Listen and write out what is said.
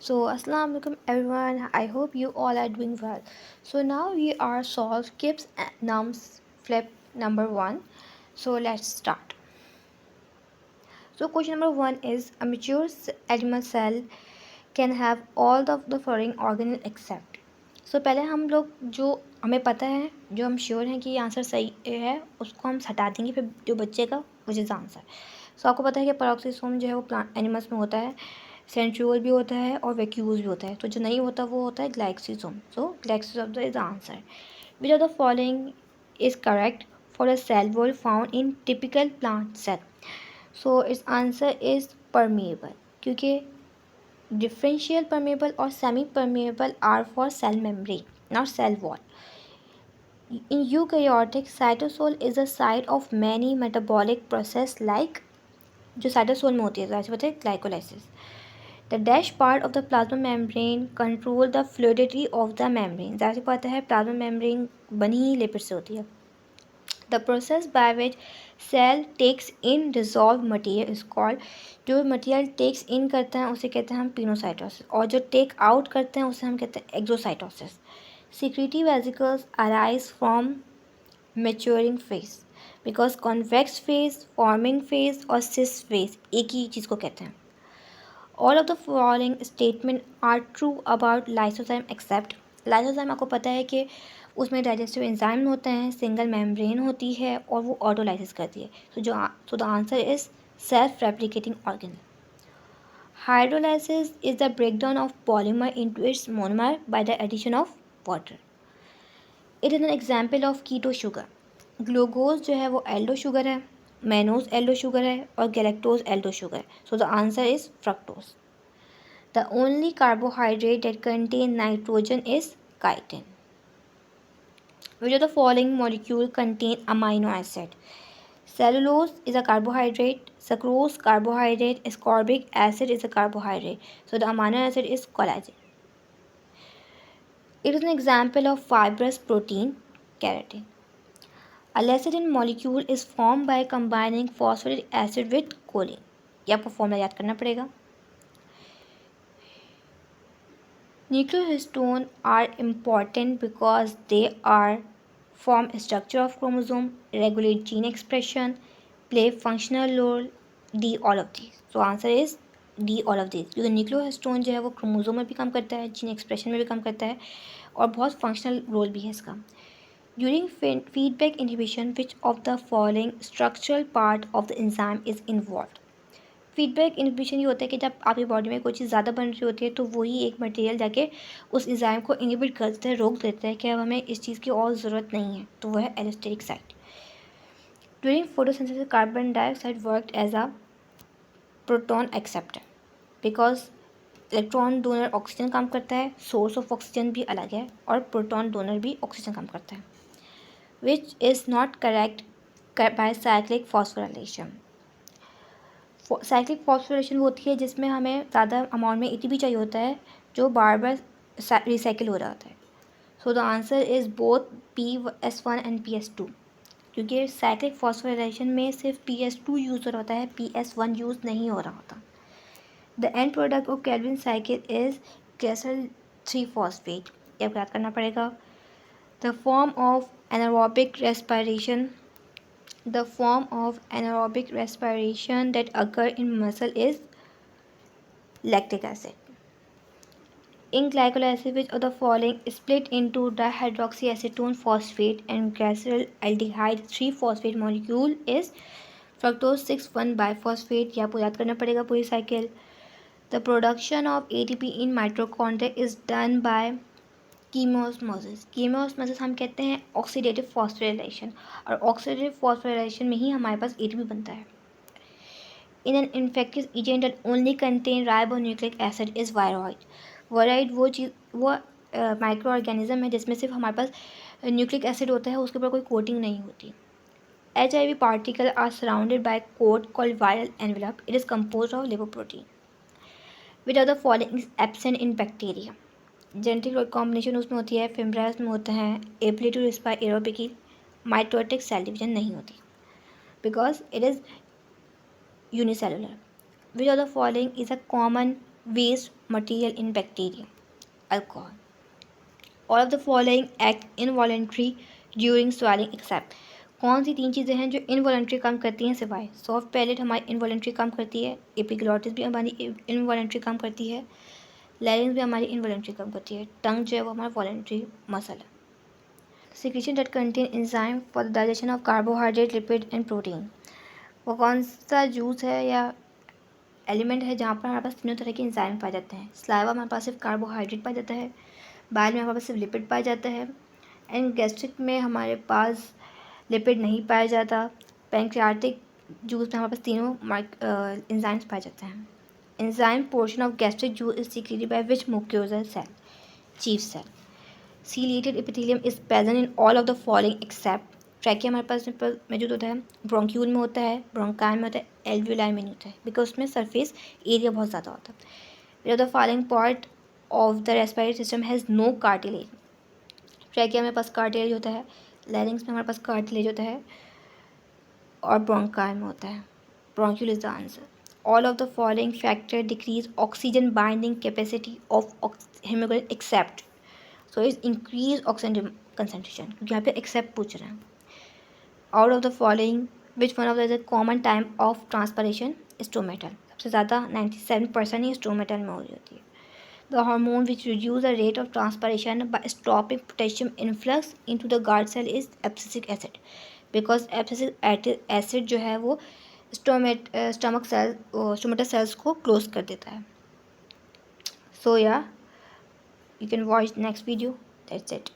So, Assalamu alaikum everyone. I hope you all are doing well. So, now we are solve Gibbs and Nums flip number 1. So, let's start. So, question number 1 is a mature animal cell can have all of the following organelles except. So, पहले हम लोग जो हमें पता है, जो हम sure हैं कि ये आंसर सही है, उसको हम हटा देंगे, फिर जो बचेगा विच इज़ आंसर. सो आपको पता है कि पेरोक्सिसोम जो है वो प्लांट एनिमल्स में होता है, सेंट्रियोल भी होता है और वैक्यूल्स भी होता है. तो जो नहीं होता वो होता है glyoxysome. So glyoxysome is the answer. Which of the following is correct for a cell wall found in typical plant cell. So its answer is permeable, क्योंकि डिफरेंशियल परमेएबल और semi permeable are for cell membrane not cell wall. In eukaryotic, cytosol is the site of many metabolic process like जो cytosol में होती है, जैसे बताए glycolysis. The dash part of the plasma membrane control the fluidity of the membrane. जैसे पता है plasma membrane बनी ही लिपिड से होती है. The process by which cell takes in dissolve material is called. जो मटीरियल टेक्स इन करते हैं उसे कहते हैं हम पिनोसाइटोसिस, और जो टेक आउट करते हैं उसे हम कहते हैं exocytosis. Secretory vesicles arise from maturing face, because convex face, forming face और सिस फेज एक ही चीज़ को कहते हैं. All of the following statement are true about lysozyme except. Lysozyme आपको पता है कि उसमें डाइजेस्टिव एंजाइम होते हैं, सिंगल मेम्ब्रेन होती है और वो ऑटोलाइसिस करती है. तो the answer is self replicating organ. Hydrolysis is the breakdown of polymer into its monomer by the addition of water. It is an example of keto sugar. Glucose जो है वो एल्डो शुगर है, mannose aldo sugar है और galactose aldo sugar है. So the answer is fructose. The only carbohydrate that contain nitrogen is chitin. Which of the following molecule contain amino acid? Cellulose is a carbohydrate, sucrose carbohydrate, ascorbic acid is a carbohydrate. So the amino acid is collagen. It is an example of fibrous protein, keratin. A lecithin molecule is formed by combining phosphoric acid with choline. ये आपको formula याद करना पड़ेगा. Nucleohistones are important because they are form structure of chromosome, regulate gene expression, play functional role. D all of these. So answer is D all of these. क्योंकि न्यूक्लियोहिस्टोन जो है वो chromosome में भी काम करता है, जीन एक्सप्रेशन में भी काम करता है और बहुत फंक्शनल रोल भी है इसका. During feedback inhibition, which of the following structural part of the enzyme is involved? Feedback inhibition ये होता है कि जब आपकी बॉडी में कोई चीज़ ज़्यादा बन रही होती है तो वही एक मटेरियल जाके उस एंजाइम को इनहिबिट कर देता है, रोक देता है कि अब हमें इस चीज़ की और ज़रूरत नहीं है. तो वह है allosteric site. During photosynthesis carbon dioxide worked as a proton acceptor because electron donor oxygen काम करता है, सोर्स ऑफ ऑक्सीजन भी अलग है और प्रोटॉन डोनर भी ऑक्सीजन काम करता है. Which is not correct by cyclic phosphorylation. Cyclic phosphorylation वो होती है जिसमें हमें ज़्यादा अमाउंट में एटीपी चाहिए होता है जो बार बार रिसाइकिल हो रहा होता है. So the answer is both PS1 and PS2, क्योंकि साइक्लिक फॉस्फोराइलेशन में सिर्फ PS2 यूज़ हो रहा होता है, PS1 यूज़ नहीं हो रहा होता. The end product of Calvin cycle is glycerol 3 phosphate. ये आपको याद करना पड़ेगा. The form of anaerobic respiration The form of anaerobic respiration that occur in muscle is lactic acid. In glycolysis, which of the following is split into dihydroxyacetone phosphate and glycerol aldehyde 3-phosphate molecule is fructose 6,1-biphosphate. या आपको याद करना पड़ेगा पूरी cycle. The production of ATP in mitochondria is done by कीमोस्मोसिस. कीमोस्मोसिस हम कहते हैं oxidative phosphorylation, और ऑक्सीडेटिव फॉस्फोराइलेशन में ही हमारे पास एटीपी बनता है. In an infective agent that only contain ribonucleic acid is viroid. Viroid वो माइक्रो ऑर्गेनिज्म है जिसमें सिर्फ हमारे पास न्यूक्लिक एसिड होता है, उसके ऊपर कोई कोटिंग नहीं होती. HIV particle are surrounded by coat called viral envelope. It is compose of lipoprotein. Which are the following is absent in bacteria. Genetic combination उसमें होती है, फिम्ब्रास में होता है, ability to respire aerobically, mitotic cell division नहीं होती because it is unicellular. Which of the following is a common waste material in bacteria, alcohol. All of the following act involuntary during swallowing except. कौन सी 3 चीज़ें हैं जो involuntary काम करती हैं सिवाय? सॉफ्ट पैलेट हमारी इनवॉलेंट्री काम करती है, एपिग्लॉटिस भी हमारी इनवॉलेंट्री काम करती है, लैरिंग्स भी हमारी इनवॉलेंट्री काम करती है, टंग जो है वो हमारा वॉलेंट्री मसल है. Secretion that contain enzyme for the digestion of carbohydrate, lipid and protein. वो कौन सा जूस है या एलिमेंट है जहाँ पर हमारे पास तीनों तरह के एंजाइम पाए जाते हैं? स्लाइवा हमारे पास सिर्फ कार्बोहाइड्रेट पाया जाता है, बाइल में हमारे पास सिर्फ लिपिड पाया जाता है, एंड गैस्ट्रिक में हमारे पास लिपिड नहीं पाया जाता. पैंक्रियाटिक जूस में हमारे पास तीनों एंजाइम्स पाए जाते हैं. Enzyme portion of gastric juice is secreted by which mucosa cell? Chief cell. Ciliated epithelium is present in all of the following except. Trachea हमारे पास मौजूद होता है, ब्रोंक्यूल में होता है, ब्रोंकाई में होता है, एल्वियोलाई में नहीं होता है, बिकॉज उसमें सरफेस एरिया बहुत ज़्यादा होता है. The following part of the respiratory system has no cartilage. Trachea में पास कार्टिलेज होता है, लैरिंग्स में हमारे पास कार्टिलेज होता है, और ब्रोंकाई में होता है. Bronchiole is the answer. All of the following factor decrease oxygen binding capacity of haemoglobin except. So is increase oxygen concentration, क्योंकि यहाँ पे एक्सेप्ट पूछ रहे हैं. Out of the following which one of the common time of transpiration? Stomatal. सबसे ज़्यादा 97% ही stomatal में हो रही होती है. The hormone which reduce the rate of transpiration by stopping potassium influx into the guard cell is abscisic acid, because abscisic acid जो है वो stomatal cells को close कर देता है. So yeah, you can watch next video. That's it.